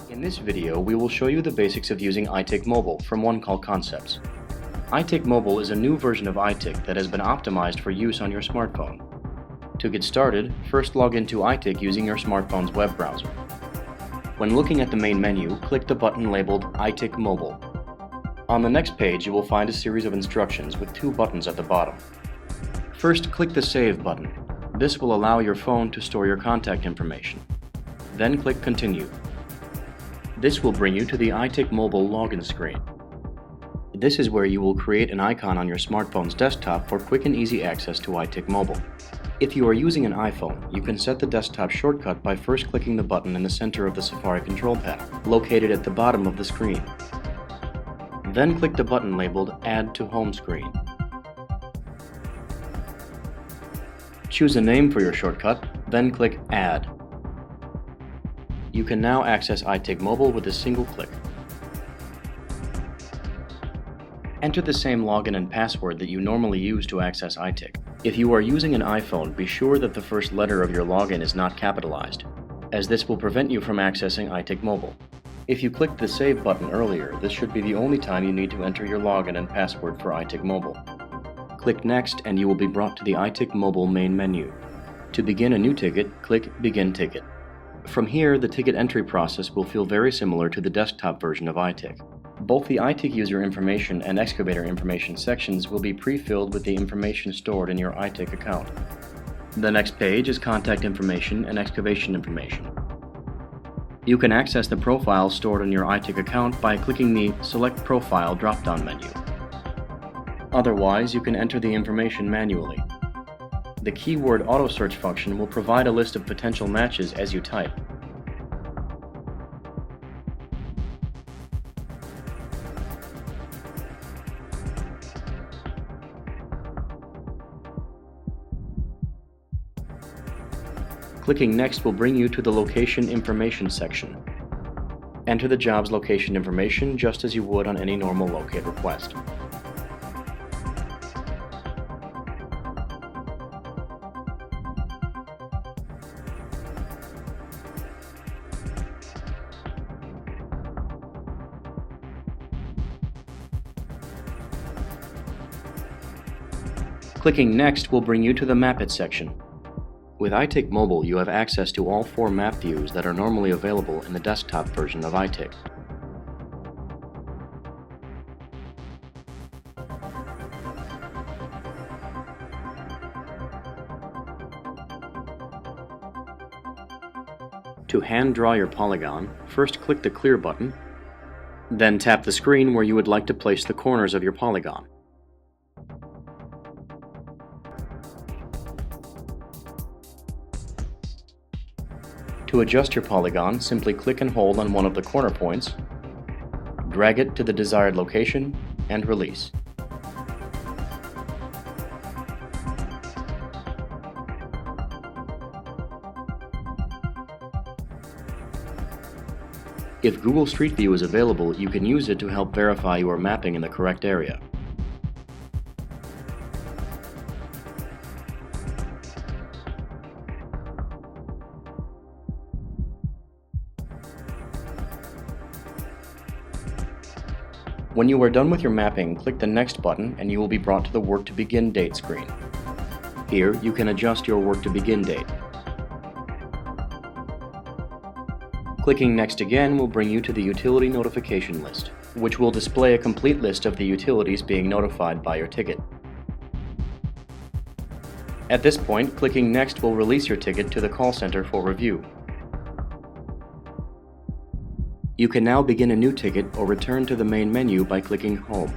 In this video, we will show you the basics of using ITIC Mobile from One Call Concepts. ITIC Mobile is a new version of ITIC that has been optimized for use on your smartphone. To get started, first log into ITIC using your smartphone's web browser. When looking at the main menu, click the button labeled ITIC Mobile. On the next page, you will find a series of instructions with two buttons at the bottom. First, click the Save button. This will allow your phone to store your contact information. Then click Continue. This will bring you to the ITIC Mobile login screen. This is where you will create an icon on your smartphone's desktop for quick and easy access to ITIC Mobile. If you are using an iPhone, you can set the desktop shortcut by first clicking the button in the center of the Safari control panel, located at the bottom of the screen. Then click the button labeled Add to Home Screen. Choose a name for your shortcut, then click Add. You can now access ITIC Mobile with a single click. Enter the same login and password that you normally use to access ITIC. If you are using an iPhone, be sure that the first letter of your login is not capitalized, as this will prevent you from accessing ITIC Mobile. If you clicked the Save button earlier, this should be the only time you need to enter your login and password for ITIC Mobile. Click Next and you will be brought to the ITIC Mobile main menu. To begin a new ticket, click Begin Ticket. From here, the ticket entry process will feel very similar to the desktop version of ITIC. Both the ITIC user information and excavator information sections will be pre-filled with the information stored in your ITIC account. The next page is contact information and excavation information. You can access the profiles stored in your ITIC account by clicking the Select Profile drop-down menu. Otherwise, you can enter the information manually. The keyword auto search function will provide a list of potential matches as you type. Clicking Next will bring you to the Location Information section. Enter the job's location information just as you would on any normal locate request. Clicking Next will bring you to the Map It section. With ITIC Mobile, you have access to all 4 map views that are normally available in the desktop version of ITIC. To hand draw your polygon, first click the Clear button, then tap the screen where you would like to place the corners of your polygon. To adjust your polygon, simply click and hold on one of the corner points, drag it to the desired location, and release. If Google Street View is available, you can use it to help verify you are mapping in the correct area. When you are done with your mapping, click the Next button and you will be brought to the Work to Begin Date screen. Here, you can adjust your Work to Begin date. Clicking Next again will bring you to the Utility Notification list, which will display a complete list of the utilities being notified by your ticket. At this point, clicking Next will release your ticket to the call center for review. You can now begin a new ticket or return to the main menu by clicking Home.